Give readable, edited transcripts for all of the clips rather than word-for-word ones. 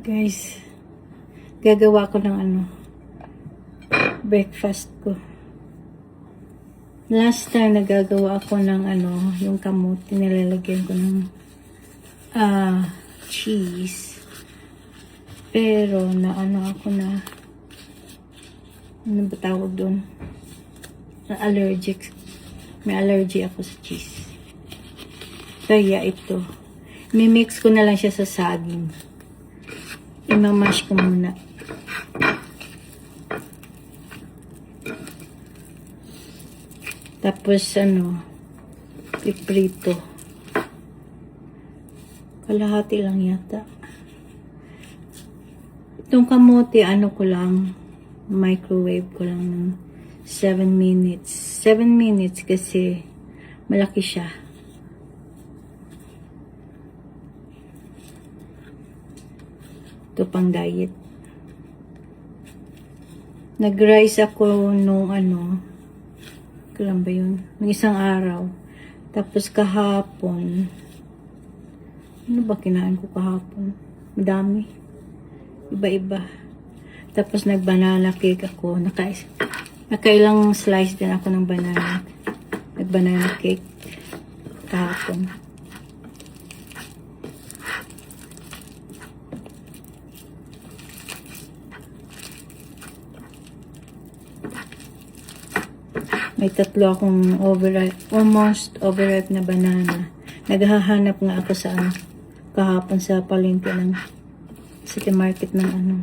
Guys, gagawa ko ng breakfast ko. Last time nagagawa ako ng yung kamote, nilalagyan ko ng cheese. Pero ano ba tawag doon? Allergic. May allergy ako sa cheese. Kaya ito, mimix ko na lang siya sa saging. Imamash ko muna. Tapos piprito. Kalahati lang yata. Itong kamote, ko lang, microwave ko lang ng 7 minutes. 7 minutes kasi malaki siya. Ito pang diet. Nag-rice ako nung kailan ba yun? Nung isang araw. Tapos kahapon, ano ba kinain ko kahapon? Madami. Iba-iba. Tapos nag-banana cake ako. Nakailang slice din ako ng banana. Nag-banana cake kahapon. May 3 akong almost overripe na banana. Naghahanap nga ako sa kahapon sa palengke ng city market ng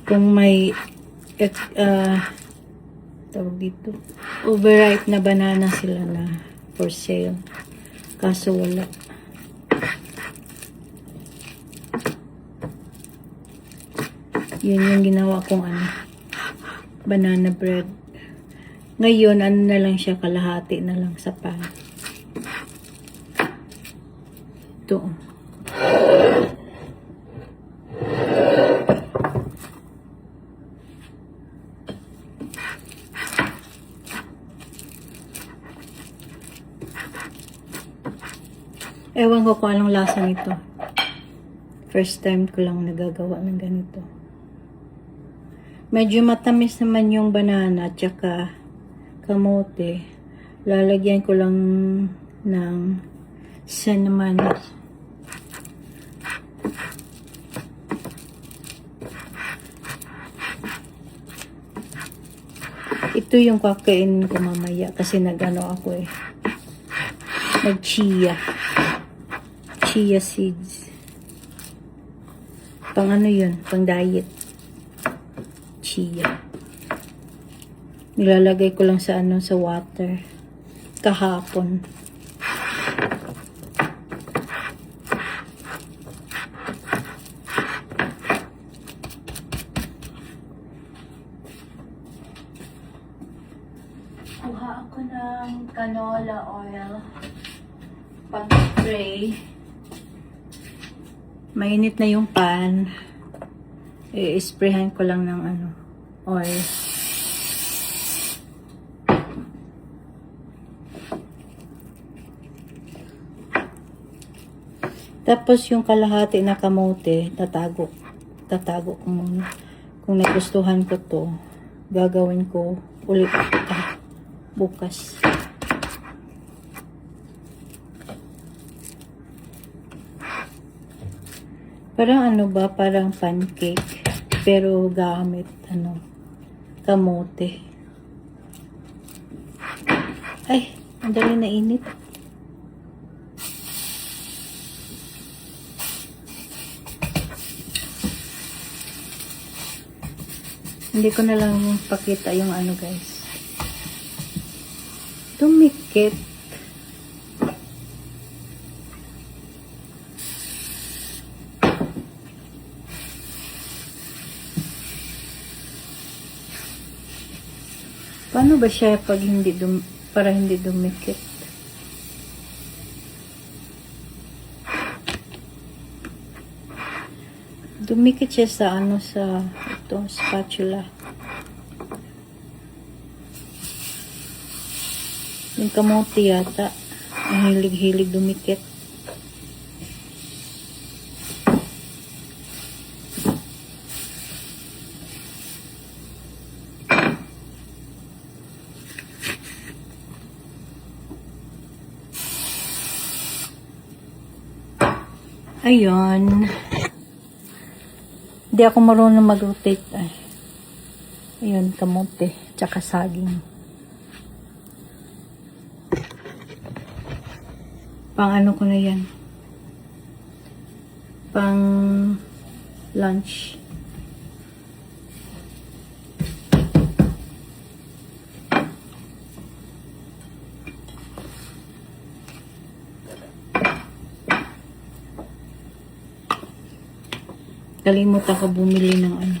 kung may tawag dito, overripe na banana sila na for sale. Kaso wala. Yun yung ginawa kong banana bread. Ngayon, na lang siya, kalahati na lang sa pan. Ito. Ewan ko kung anong lasa nito. First time ko lang nagagawa ng ganito. Medyo matamis naman yung banana at saka kamote. Lalagyan ko lang ng cinnamon. Ito yung kakainin ko mamaya kasi ako nag-chia seeds. Pang yun? Pang diet. Chia. Nilalagay ko lang sa sa water kahapon. Kuha ako ng canola oil pang spray. Mainit na yung pan. I-sprayhan ko lang ng oil. Tapos yung kalahati na kamote, tatago ko muna. Kung nagustuhan ko to, gagawin ko ulit bukas. Parang parang pancake, pero gamit kamote. Ay, ang dali na init. Hindi ko na lang pakita yung guys. Tumikit. Paano ba siya pag para hindi dumikit? Dumikit siya sa sa spatula. Yung kamote yata, ang hilig-hilig dumikit. Ayun. Hindi ako marunong mag-rotate. Ay. Ayun, kamote. Tsaka saging. Pang ano ko na yan. Pang lunch. Kalimutan ko bumili ng ano,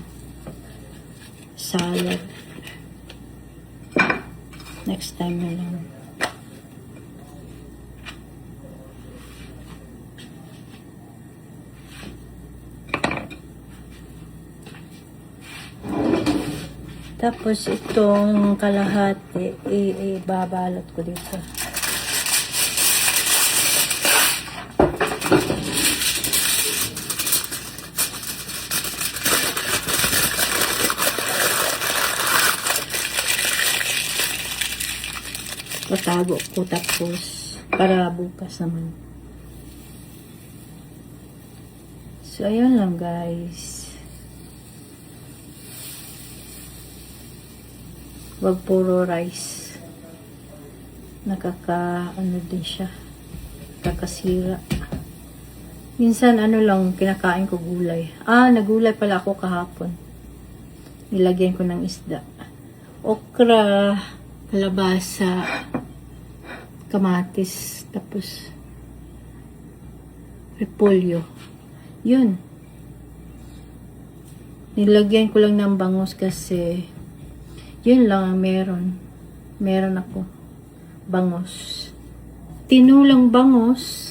salad. Next time na lang. Tapos itong kalahati, babalot ko dito. Patago ko tapos para bukas naman. So, ayun lang guys. Wag puro rice. Ano din siya. Kakasira. Minsan ano lang, kinakain ko gulay. Nagulay pala ako kahapon. Nilagyan ko ng isda. Okra, kalabasa, kamatis, tapos repolyo. Yun. Nilagyan ko lang ng bangus kasi yun lang ang meron. Meron ako. Bangus. Tinulang bangus.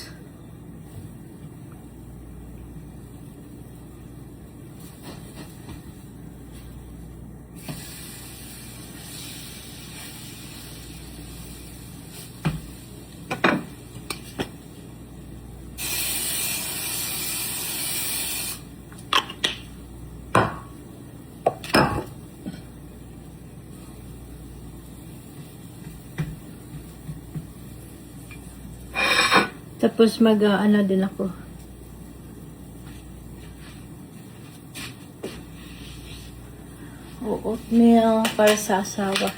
Tapos ano din ako. Oatmeal para sa asawa.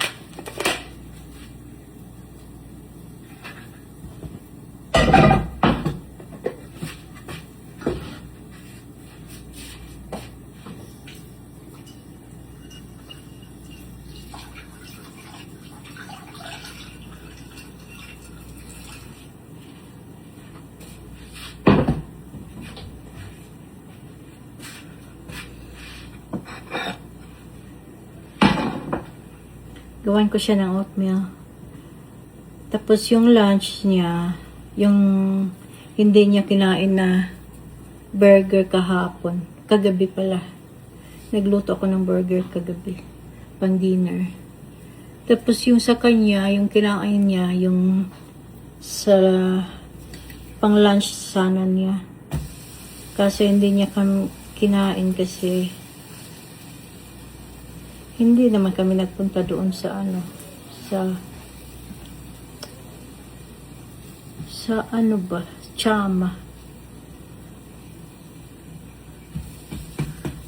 Gawan ko siya ng oatmeal. Tapos yung lunch niya, yung hindi niya kinain na burger kahapon. Kagabi pala. Nagluto ako ng burger kagabi. Pang dinner. Tapos yung sa kanya, yung kinain niya, yung sa pang lunch sana niya. Kasi hindi niya kinain kasi hindi naman kami nagpunta doon sa Chama.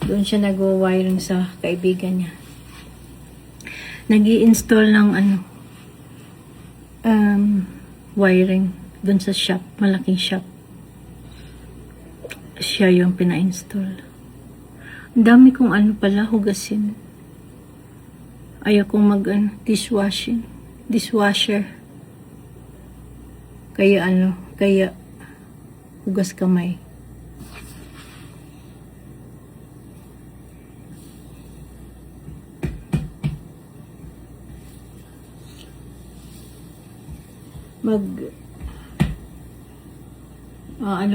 Doon siya nag-wiring sa kaibigan niya. Nag-i-install ng wiring doon sa shop, malaking shop. Siya yung pina-install. Ang dami kong pala hugasin. Ayaw kong dishwasher. Kaya hugas kamay.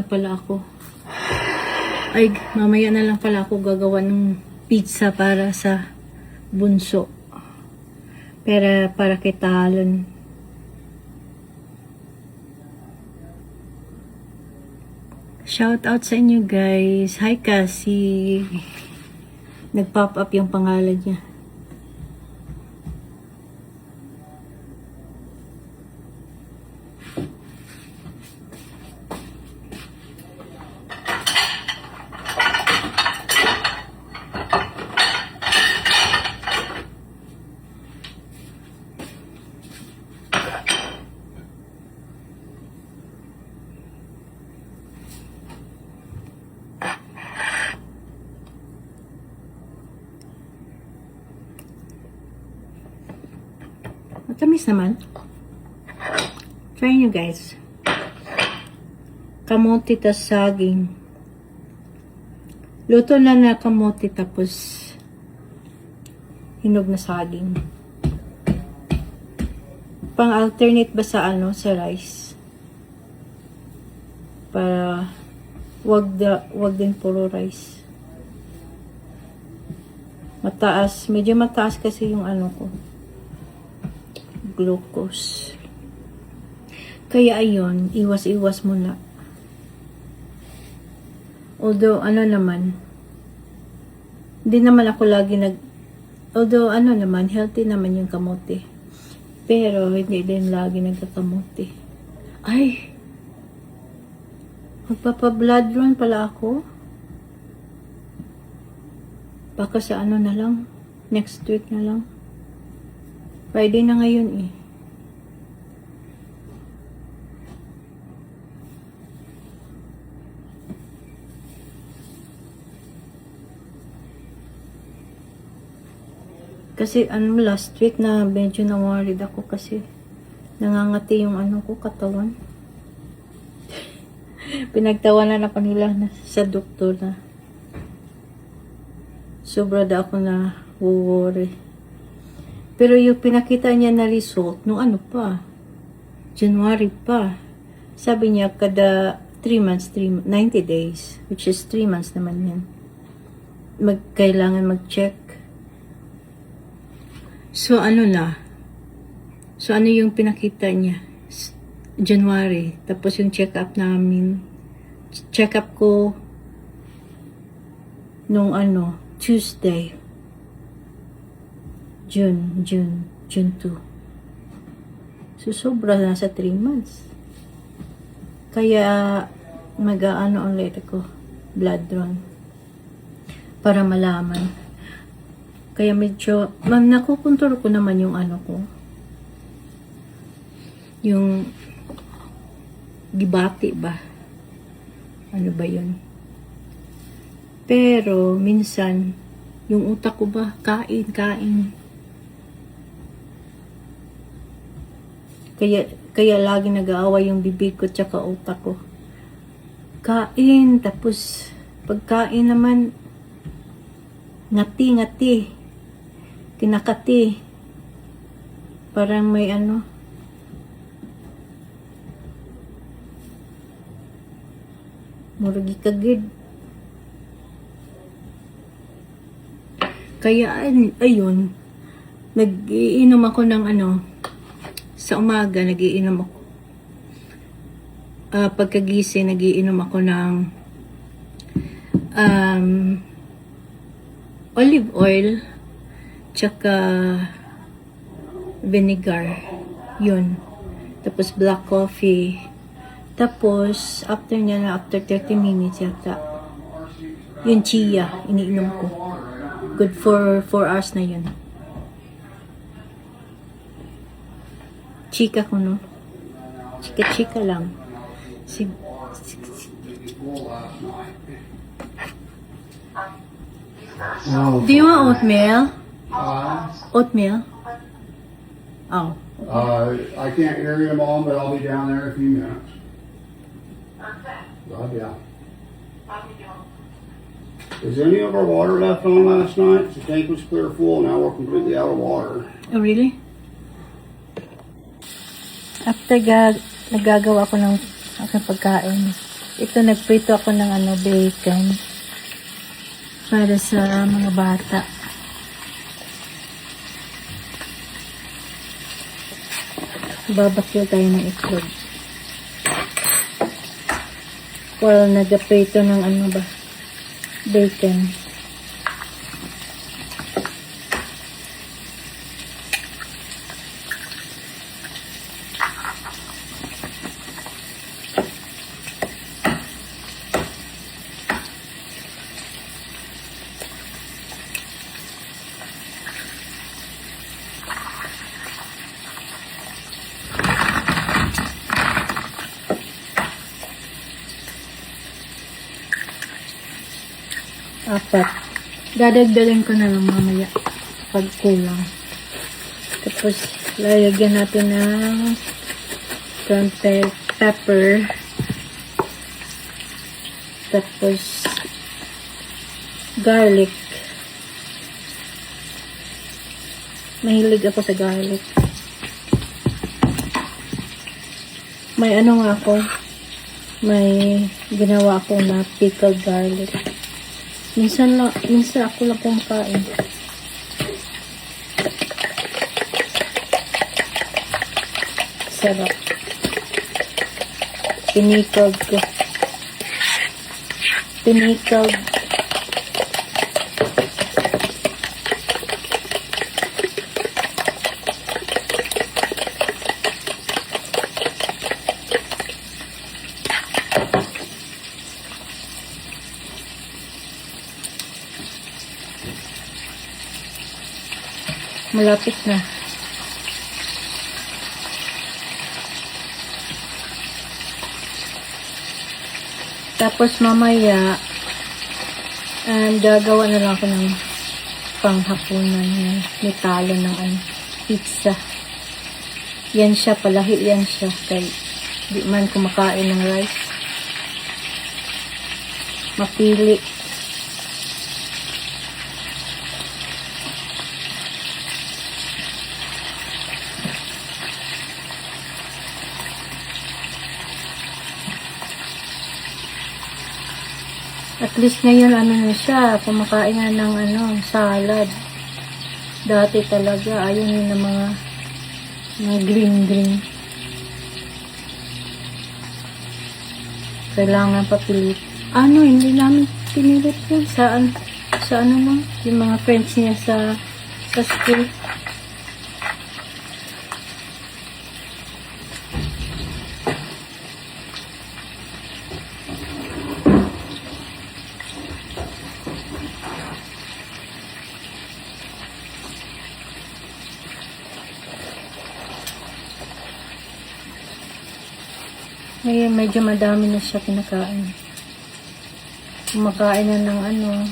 Pala ako. Ay, mamaya na lang pala ako gagawa ng pizza para sa bunso. Pero para kay Talon. Shout out sa inyo guys. Hi Cassie. Nag-pop up yung pangalan niya. Matamis naman. Try nyo guys. Kamote tas saging. Luto na kamote tapos hinog na saging. Pang-alternate ba sa sa rice? Para wag din puro rice. Mataas, medyo mataas kasi yung ko. Glucose. Kaya ayun, iwas-iwas muna. Although, naman, hindi naman ako lagi although, naman, healthy naman yung kamote. Pero, hindi din lagi nagkakamote. Ay! Magpapa-blood run pala ako. Baka sa na lang. Next week na lang. Friday na ngayon eh. Kasi last week na medyo na-worried ako kasi nangangati yung ko, katawan. Pinagtawanan ako nila sa doktor na sobra daw ako na worry. Pero yung pinakita niya na result, nung pa, January pa. Sabi niya, kada 3 months, 90 days, which is 3 months naman yan. Kailangan mag-check. So, So, yung pinakita niya? January. Tapos yung check-up namin. Check-up ko nung Tuesday. June 2. So, sobra na sa 3 months. Kaya, ulit ako. Blood run. Para malaman. Kaya medyo, nakukontrol ko naman yung ko. Yung gibati ba? Ano ba yun? Pero, minsan, yung utak ko ba, kain. Kaya lagi nag-aaway yung bibig ko tsaka utak ko. Kain, tapos, pagkain naman, ngati. Kinakati. Parang may muragi kagid. Kaya, ayun, nag-iinom ako ng sa umaga, nag-iinom ako. Pagkagising, nag-iinom ako ng olive oil, tsaka vinegar. Yun. Tapos black coffee. Tapos, after 30 minutes yata, yung chia, iniinom ko. Good for 4 hours na yun. Chika ko, no? Chika lang. Do you want oatmeal? Oatmeal? Oh. I can't hear you, Mom, but I'll be down there in a few minutes. Love ya. Is any of our water left on last night? The tank was clear full, now we're completely out of water. Oh, really? After nagagawa ko ng aking pagkain, ito nagprito ako ng bacon para sa mga bata. Babakyo tayo ng itlog. While nagprito ng bacon. Apat. Dadagdagan ko na lang mamaya pag kulang. Tapos Lalagyan natin ng pepper. Tapos, garlic. Mahilig ako sa garlic. May ano nga ako, may ginawa ako na pickled garlic. Minsan ako lang kumakain. Sarap. Pinickled ko. Pinickled. Malapit na. Tapos mamaya, gagawa na lang ako ng panghapunan ng mitalo ng pizza. Yan siya, palahi yan siya. Kaya di man kumakain ng rice. Mapili. At least ngayon ano na siya, kumakain na ng salad. Dati talaga ayaw niya ng mga green. Kailangan papilit. Hindi namin pinilit yun. Sa ano mo, yung mga friends niya sa school. Ngayon, medyo madami na siya kinakain. Kumakain na ng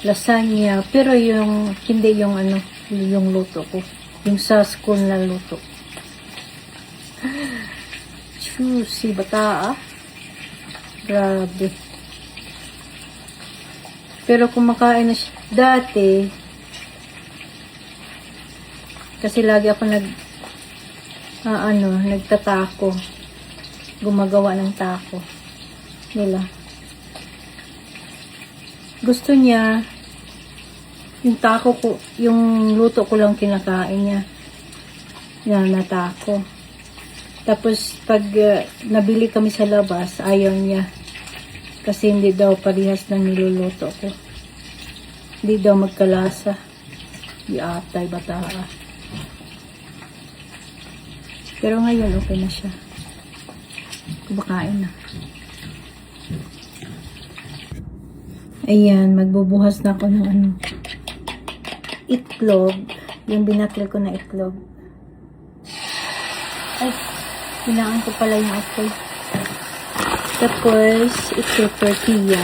lasagna. Pero hindi yung luto ko. Yung sa school na luto. Juicy, bata ah. Grabe. Pero kumakain na siya. Dati, kasi lagi ako nagtatako. Gumagawa ng tako nila. Gusto niya yung tako ko, yung luto ko lang kinakain niya. Yan, natako. Tapos pag nabili kami sa labas, ayaw niya. Kasi hindi daw parehas ng niluluto ko. Hindi daw magkalasa. Di atay, bata. Pero ngayon, okay na siya. Kumakain na. Ayan, magbubuhas na ako ng itlog. Yung binatil ko na itlog. Ay, kailangan ko pala yung itlog. Tapos, ito, tortilla.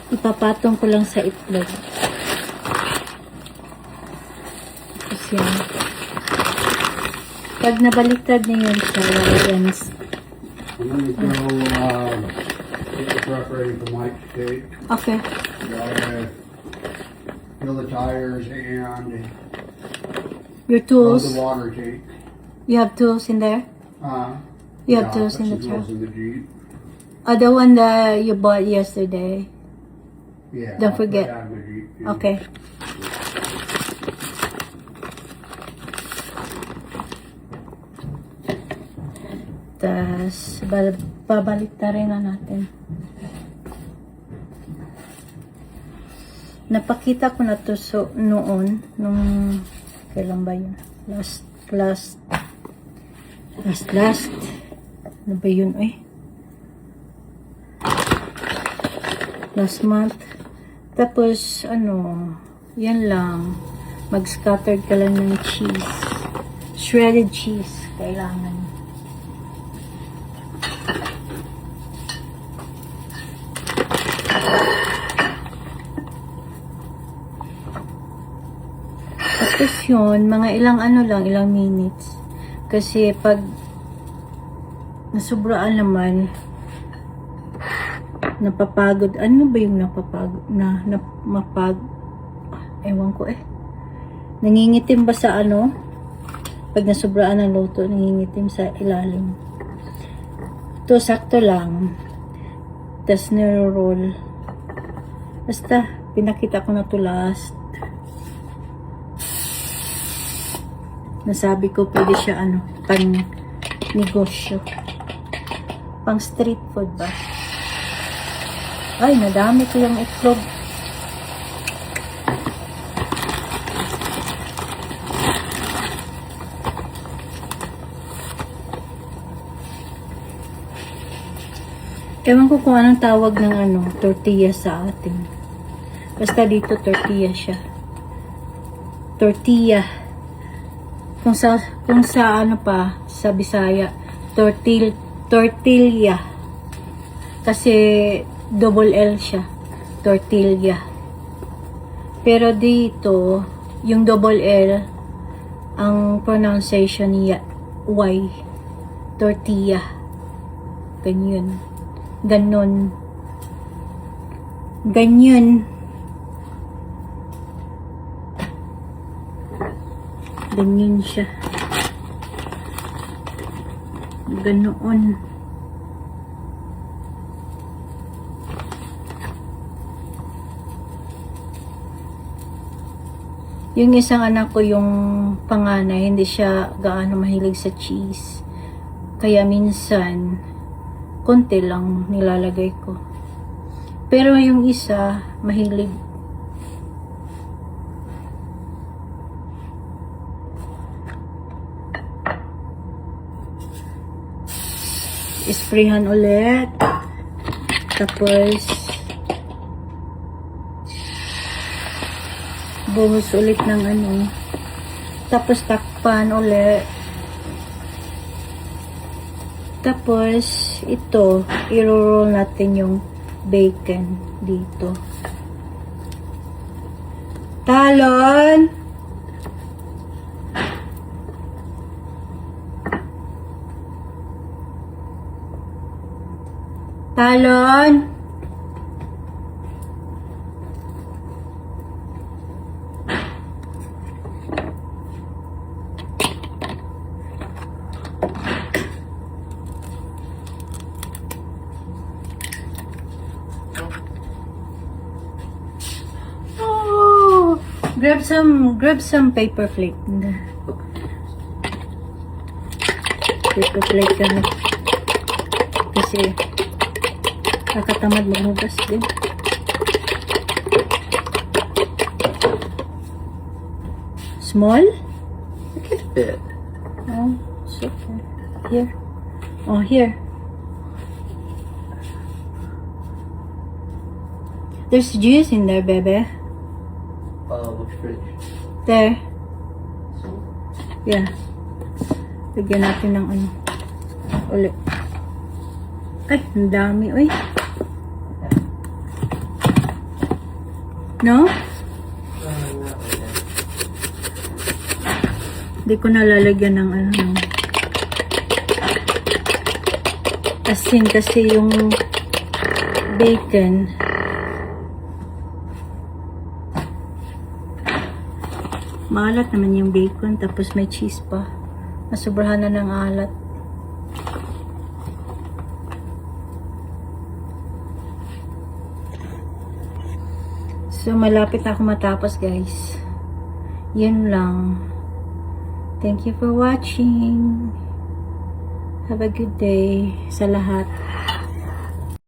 Ipapatong ko lang sa itlog. Tapos yan. Pag nabaliktad niya yun siya, And then you get the truck ready for Mike's cake. okay. You gotta fill the tires and Your load tools. the water cake. You have tools in there? You have tools in the put some truck? tools in the Jeep. The one that you bought yesterday. Yeah. Don't I'll put forget. that in the Jeep, too. Okay. Tas, babalik na rin na natin. Napakita ko na to noon, nung, kailan ba yun? Last. Ano ba yun, last month. Tapos, yan lang. Mag-scattered ka lang ng cheese. Shredded cheese. Kailangan. Tapos yun, mga ilang ano lang, ilang minutes. Kasi pag nasubraan naman, napapagod. Ano ba yung napapagod? Ewan ko eh. Nangingitim ba sa ano? Pag nasubraan ng luto, nangingitim sa ilalim. Ito, sakto lang. Tapos niro-roll. Basta, pinakita ko na to last. Nasabi ko, pwede siya ano, pang negosyo. Pang street food ba? Ay, nadami ko yung itlog. Ewan ko kung anong tawag ng ano, tortilla sa atin. Basta dito tortilla siya. Tortilla. Kung sa ano pa, sa Bisaya, tortilla. Kasi double L siya. Tortilla. Pero dito, yung double L, ang pronunciation niya, Y. Tortilla. Ganyan. Ganon. Ganyan. Ganyan siya. Ganoon. Yung isang anak ko, yung panganay, hindi siya gaano mahilig sa cheese. Kaya minsan, konti lang nilalagay ko. Pero yung isa, mahilig. Isprayhan ulit. Tapos, buhos ulit ng ano. Tapos, takpan ulit. Tapos, ito, i-roll natin yung bacon dito. Talon! Talon! Oh, grab some paper plate. Paper plate kami. Kasi kakatamad maghugas din. Small? It can fit. Oh, super. Here. Oh, here. There's juice in there, baby. Which fridge? There. Yeah. Lagyan natin ng ano. Ulit. Ay, ang dami. Uy. No? Hindi ko nalalagyan ng ano. Asin kasi yung bacon. Maalat naman yung bacon, tapos may cheese pa. Nasubrahan na ng alat. So, malapit na ako matapos, guys. Yun lang. Thank you for watching. Have a good day sa lahat.